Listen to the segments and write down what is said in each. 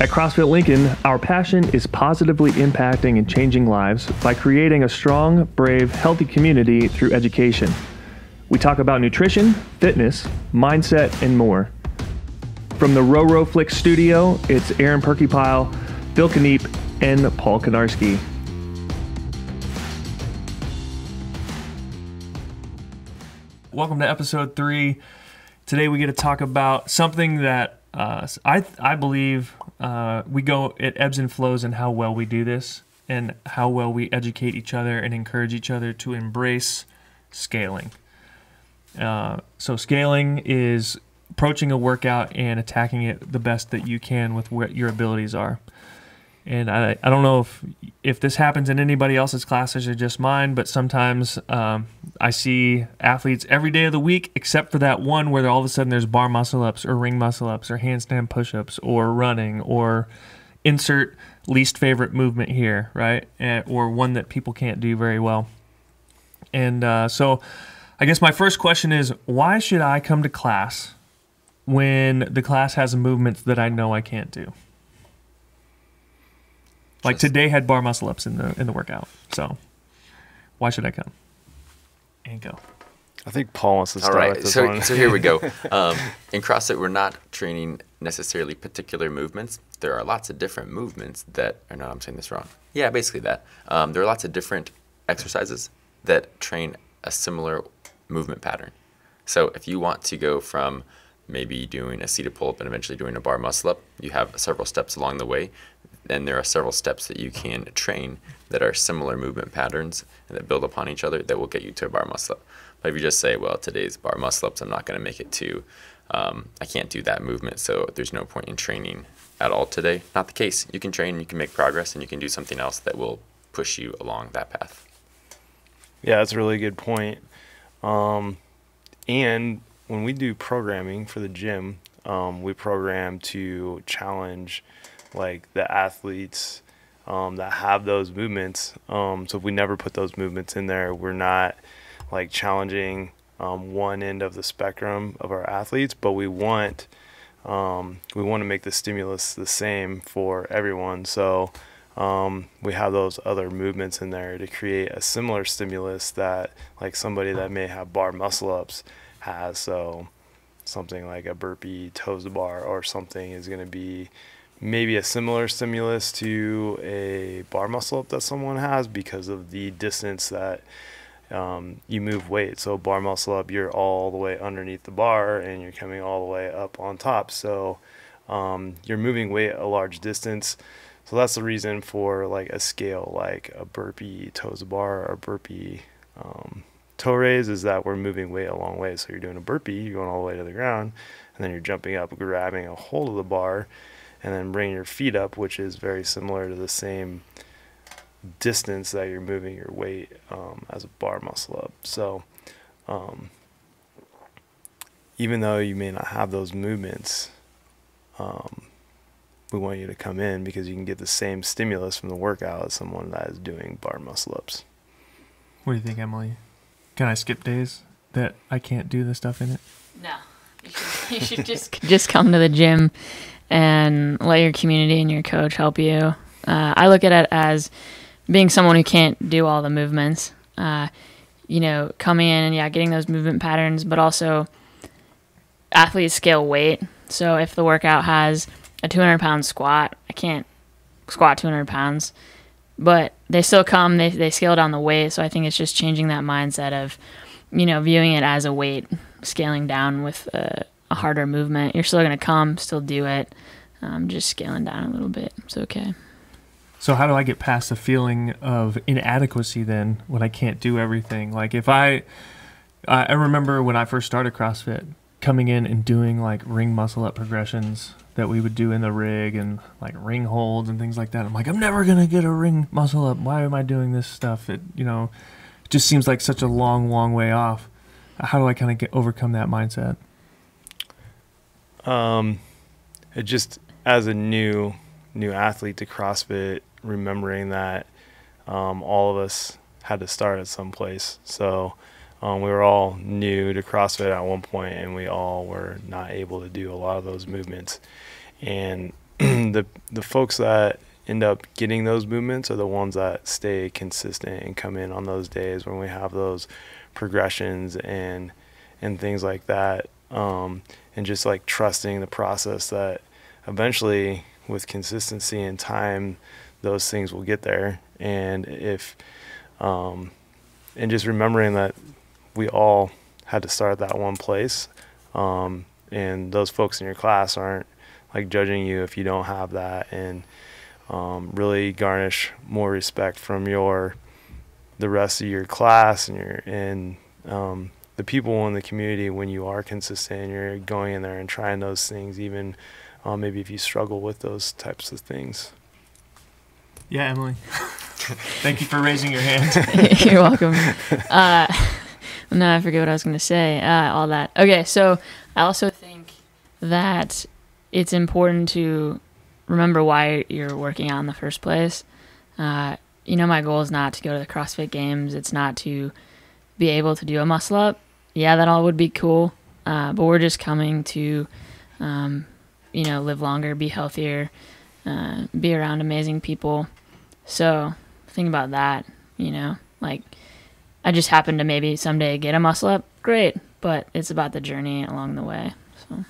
At CrossFit Lincoln, our passion is positively impacting and changing lives by creating a strong, brave, healthy community through education. We talk about nutrition, fitness, mindset, and more. From the Row Flick studio, it's Aaron Perkypile, Phil Kniep, and Paul Konarski. Welcome to episode 3. Today we get to talk about something that I believe it ebbs and flows in how well we do this and how well we educate each other and encourage each other to embrace scaling. So scaling is approaching a workout and attacking it the best that you can with what your abilities are. And I don't know if this happens in anybody else's classes or just mine, but sometimes I see athletes every day of the week except for that one where all of a sudden there's bar muscle-ups or ring muscle-ups or handstand push-ups or running or insert least favorite movement here, right? Or one that people can't do very well. And so I guess my first question is, why should I come to class when the class has movements that I know I can't do? Like today had bar muscle ups in the workout, so why should I come and go? I think Paul wants to start. All right, with this one. so here we go. In CrossFit, we're not training necessarily particular movements. There are lots of different movements that. Or no, I'm saying this wrong. Yeah, basically that. There are lots of different exercises that train a similar movement pattern. So if you want to go from maybe doing a seated pull-up and eventually doing a bar muscle-up, you have several steps along the way. And there are several steps that you can train that are similar movement patterns and that build upon each other that will get you to a bar muscle-up. But if you just say, well, today's bar muscle-ups, I'm not going to make it to, I can't do that movement, so there's no point in training at all today. Not the case. You can train, you can make progress, and you can do something else that will push you along that path. Yeah, that's a really good point. And when we do programming for the gym, we program to challenge like the athletes that have those movements. So if we never put those movements in there, we're not like challenging one end of the spectrum of our athletes, but we want to make the stimulus the same for everyone. So we have those other movements in there to create a similar stimulus that like somebody that may have bar muscle ups has. So something like a burpee toes to bar or something is going to be maybe a similar stimulus to a bar muscle up that someone has because of the distance that you move weight. So bar muscle up, you're all the way underneath the bar and you're coming all the way up on top. So you're moving weight a large distance. So that's the reason for like a scale, like a burpee toes to bar or burpee toe raise, is that we're moving weight a long way. So you're doing a burpee, you're going all the way to the ground, and then you're jumping up, grabbing a hold of the bar, and then bringing your feet up, which is very similar to the same distance that you're moving your weight as a bar muscle up. So even though you may not have those movements, we want you to come in because you can get the same stimulus from the workout as someone that is doing bar muscle ups. What do you think, Emily? Can I skip days that I can't do the stuff in it? No, you should just come to the gym and let your community and your coach help you. I look at it as being someone who can't do all the movements, coming in and getting those movement patterns, but also athletes scale weight. So if the workout has a 200-pound squat, I can't squat 200 pounds, but they still come, they scale down the weight. So I think it's just changing that mindset of, viewing it as a weight, scaling down with a harder movement. You're still going to come, still do it, just scaling down a little bit. It's okay. So how do I get past the feeling of inadequacy then when I can't do everything? Like if I remember when I first started CrossFit, coming in and doing like ring muscle up progressions that we would do in the rig and like ring holds and things like that. I'm like, I'm never going to get a ring muscle up. Why am I doing this stuff? It just seems like such a long, long way off. How do I kind of overcome that mindset? It just, as a new athlete to CrossFit, remembering that all of us had to start at some place. So we were all new to CrossFit at one point, and we all were not able to do a lot of those movements. And the folks that end up getting those movements are the ones that stay consistent and come in on those days when we have those progressions and things like that, and just like trusting the process that eventually with consistency and time those things will get there. And if and just remembering that we all had to start at that one place, and those folks in your class aren't like judging you if you don't have that, and really garnish more respect from the rest of your class and the people in the community when you are consistent and you're going in there and trying those things, even maybe if you struggle with those types of things. Yeah, Emily. Thank you for raising your hand. You're welcome. No, I forget what I was going to say. All that. Okay, so I also think that it's important to remember why you're working out in the first place. My goal is not to go to the CrossFit Games. It's not to be able to do a muscle up. Yeah, that all would be cool. But we're just coming to, live longer, be healthier, be around amazing people. So think about that, I just happen to maybe someday get a muscle up. Great. But it's about the journey along the way. So.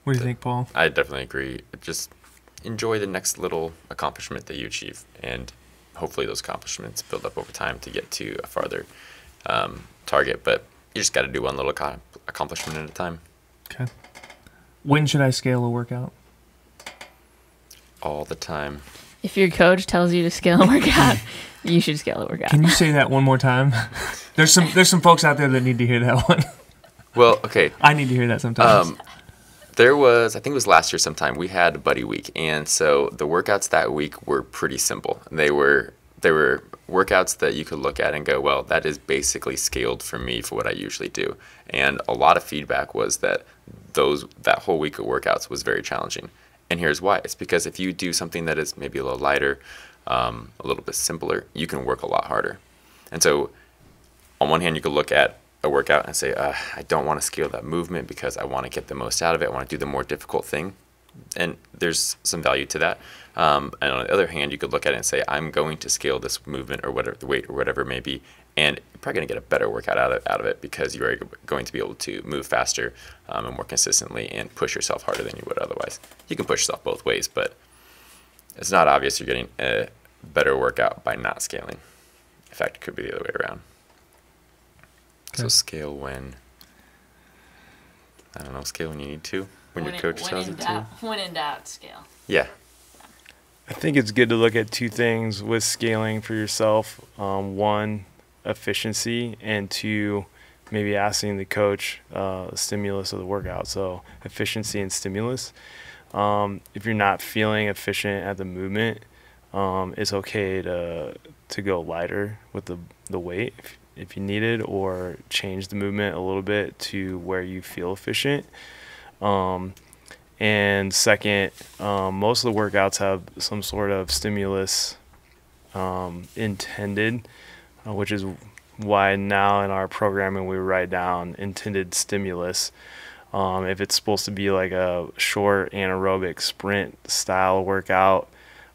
What do you think, Paul? I definitely agree. Just enjoy the next little accomplishment that you achieve, and hopefully those accomplishments build up over time to get to a farther target. But you just got to do one little accomplishment at a time. Okay. When should I scale a workout? All the time. If your coach tells you to scale a workout, you should scale a workout. Can you say that one more time? There's some folks out there that need to hear that one. Well, okay. I need to hear that sometimes. I think it was last year sometime, we had Buddy Week, and so the workouts that week were pretty simple. They were workouts that you could look at and go, well, that is basically scaled for me for what I usually do. And a lot of feedback was that that whole week of workouts was very challenging. And here's why. It's because if you do something that is maybe a little lighter, a little bit simpler, you can work a lot harder. And so on one hand, you could look at a workout and say, I don't want to scale that movement because I want to get the most out of it. I want to do the more difficult thing. And there's some value to that. And on the other hand, you could look at it and say, I'm going to scale this movement or whatever, the weight or whatever it may be, and you're probably going to get a better workout out of it because you are going to be able to move faster and more consistently and push yourself harder than you would otherwise. You can push yourself both ways, but it's not obvious you're getting a better workout by not scaling. In fact, it could be the other way around. Okay. So scale when, scale when you need to, when your coach tells you to. When in doubt, scale. Yeah. I think it's good to look at two things with scaling for yourself. One, efficiency, and two, maybe asking the coach the stimulus of the workout. So efficiency and stimulus. If you're not feeling efficient at the movement, it's okay to go lighter with the weight if you need it, or change the movement a little bit to where you feel efficient. And second, most of the workouts have some sort of stimulus intended, which is why now in our programming we write down intended stimulus. If it's supposed to be like a short anaerobic sprint style workout,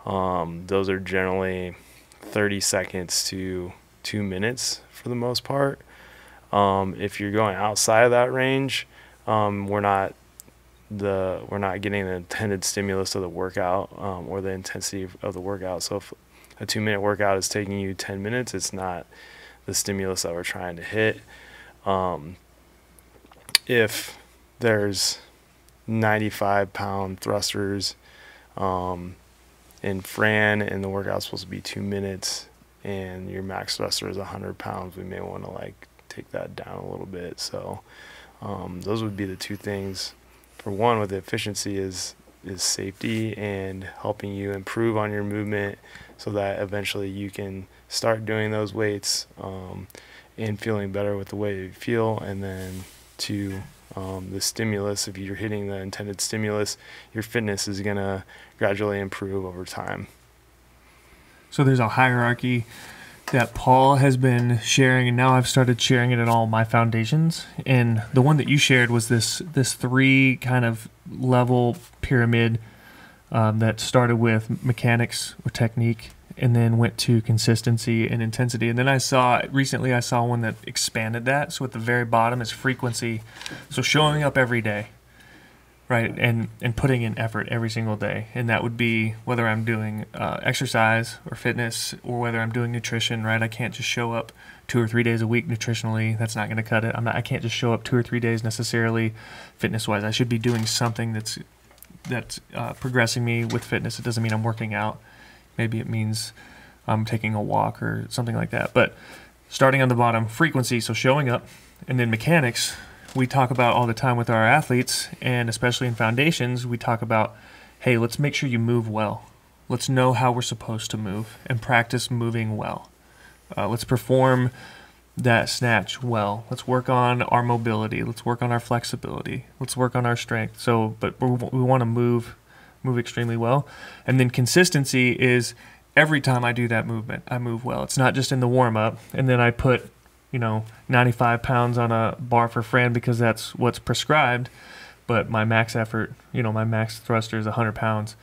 those are generally 30 seconds to 2 minutes for the most part. If you're going outside of that range, we're not getting the intended stimulus of the workout or the intensity of the workout. So if a 2-minute workout is taking you 10 minutes, it's not the stimulus that we're trying to hit. If there's 95-pound thrusters in Fran and the workout's supposed to be 2 minutes and your max thruster is 100 pounds, we may want to take that down a little bit. So those would be the two things. For one, with the efficiency is safety and helping you improve on your movement so that eventually you can start doing those weights and feeling better with the way you feel. And then two, the stimulus, if you're hitting the intended stimulus, your fitness is going to gradually improve over time. So there's a hierarchy that Paul has been sharing, and now I've started sharing it in all my foundations. And the one that you shared was this 3 kind of level pyramid that started with mechanics or technique, and then went to consistency and intensity. And then I saw one that expanded that. So at the very bottom is frequency. So showing up every day, right, and putting in effort every single day. And that would be whether I'm doing exercise or fitness, or whether I'm doing nutrition, right? I can't just show up 2 or 3 days a week nutritionally. That's not going to cut it. I can't just show up 2 or 3 days necessarily fitness-wise. I should be doing something that's progressing me with fitness. It doesn't mean I'm working out. Maybe it means I'm taking a walk or something like that. But starting on the bottom, frequency, so showing up, and then mechanics, we talk about all the time with our athletes, and especially in foundations, we talk about, hey, let's make sure you move well. Let's know how we're supposed to move and practice moving well. Let's perform that snatch well. Let's work on our mobility. Let's work on our flexibility. Let's work on our strength. But we want to move extremely well. And then consistency is every time I do that movement, I move well. It's not just in the warm-up, and then I put 95 pounds on a bar for Fran because that's what's prescribed, but my max effort, my max thruster is 100 pounds.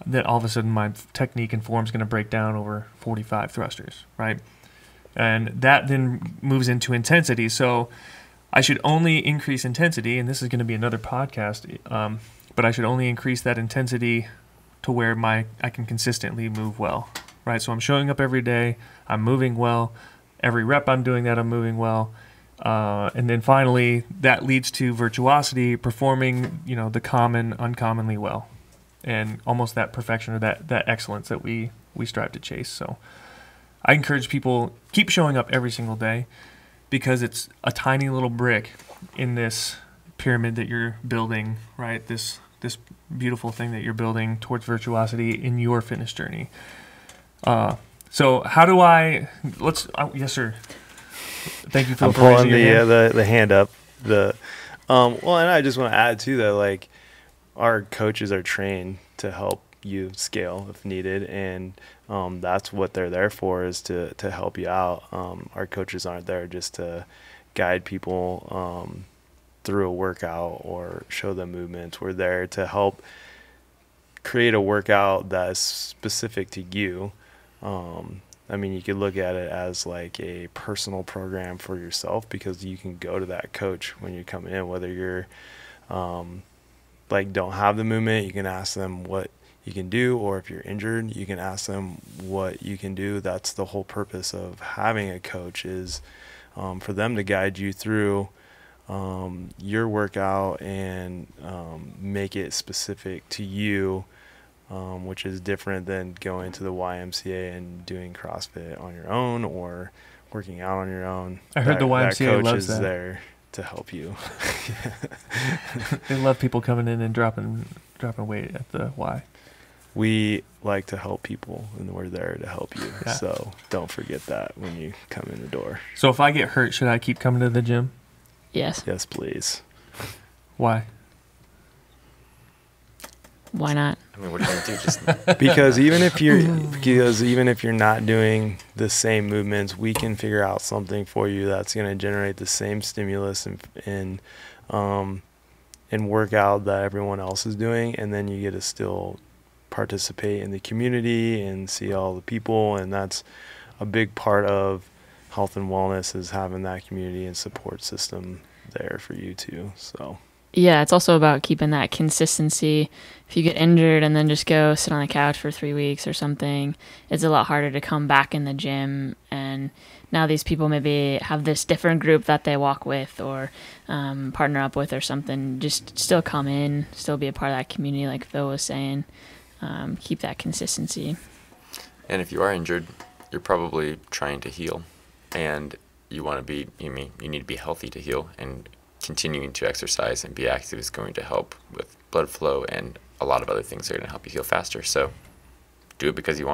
Then all of a sudden my technique and form is going to break down over 45 thrusters, right? And that then moves into intensity. So I should only increase intensity, and this is going to be another podcast, but I should only increase that intensity to where I can consistently move well, right? So I'm showing up every day, I'm moving well, every rep I'm doing that, I'm moving well, and then finally that leads to virtuosity, performing, the common uncommonly well, and almost that perfection or that excellence that we strive to chase. So I encourage people, keep showing up every single day, because it's a tiny little brick in this pyramid that you're building, right? This beautiful thing that you're building towards virtuosity in your fitness journey. So how do yes, sir. Thank you, Phil, I'm for raising pulling your hand. the hand up. And I just want to add too that, like, our coaches are trained to help you scale if needed, and that's what they're there for, is to help you out. Our coaches aren't there just to guide people through a workout or show them movements. We're there to help create a workout that's specific to you. You could look at it as like a personal program for yourself, because you can go to that coach when you're coming in, whether you're don't have the movement, you can ask them what you can do, or if you're injured, you can ask them what you can do. That's the whole purpose of having a coach, is for them to guide you through your workout and make it specific to you, which is different than going to the YMCA and doing CrossFit on your own or working out on your own. I heard the YMCA that coach loves is that. there to help you. They love people coming in and dropping weight at the Y. We like to help people, and we're there to help you. Yeah. So don't forget that when you come in the door. So if I get hurt, should I keep coming to the gym? Yes. Yes, please. Why? Why not? What are you gonna do? Just Because even if you're not doing the same movements, we can figure out something for you that's going to generate the same stimulus and workout that everyone else is doing, and then you get to still participate in the community and see all the people. And that's a big part of health and wellness, is having that community and support system there for you too. So Yeah, it's also about keeping that consistency. If you get injured and then just go sit on the couch for 3 weeks or something, it's a lot harder to come back in the gym. And now these people maybe have this different group that they walk with or partner up with or something. Just still come in, still be a part of that community, like Phil was saying. Keep that consistency. And if you are injured, you're probably trying to heal, and you need to be healthy to heal, and continuing to exercise and be active is going to help with blood flow and a lot of other things that are going to help you heal faster. So do it because you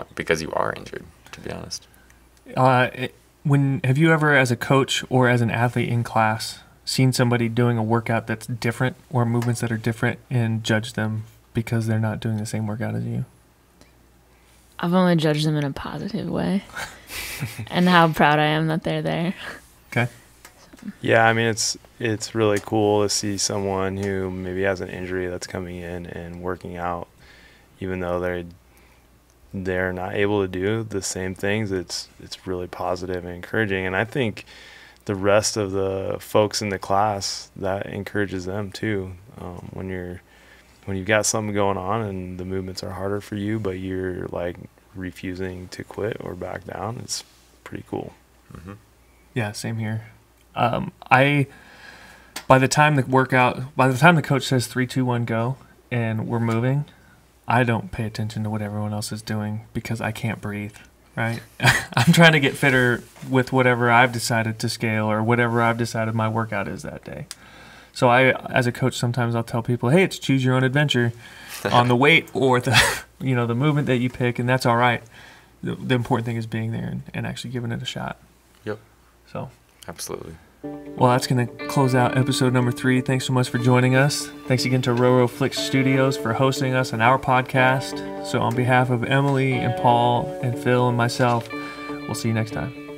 are injured, to be honest. Have you ever, as a coach or as an athlete in class, seen somebody doing a workout that's different or movements that are different and judged them because they're not doing the same workout as you? I've only judged them in a positive way and how proud I am that they're there. Okay. yeah, it's really cool to see someone who maybe has an injury that's coming in and working out, even though they're not able to do the same things, it's really positive and encouraging. And I think the rest of the folks in the class, that encourages them too. When you've got something going on and the movements are harder for you, but you're like refusing to quit or back down, it's pretty cool. Mm-hmm. Yeah, same here. By the time the coach says 3, 2, 1, go, and we're moving, I don't pay attention to what everyone else is doing because I can't breathe, right? I'm trying to get fitter with whatever I've decided to scale or whatever I've decided my workout is that day. So as a coach, sometimes I'll tell people, hey, it's choose your own adventure on the weight or the movement that you pick, and that's all right. The important thing is being there and actually giving it a shot. Yep. So. Absolutely. Well, that's going to close out episode number 3. Thanks so much for joining us. Thanks again to Roro Flicks Studios for hosting us on our podcast. So on behalf of Emily and Paul and Phil and myself, we'll see you next time.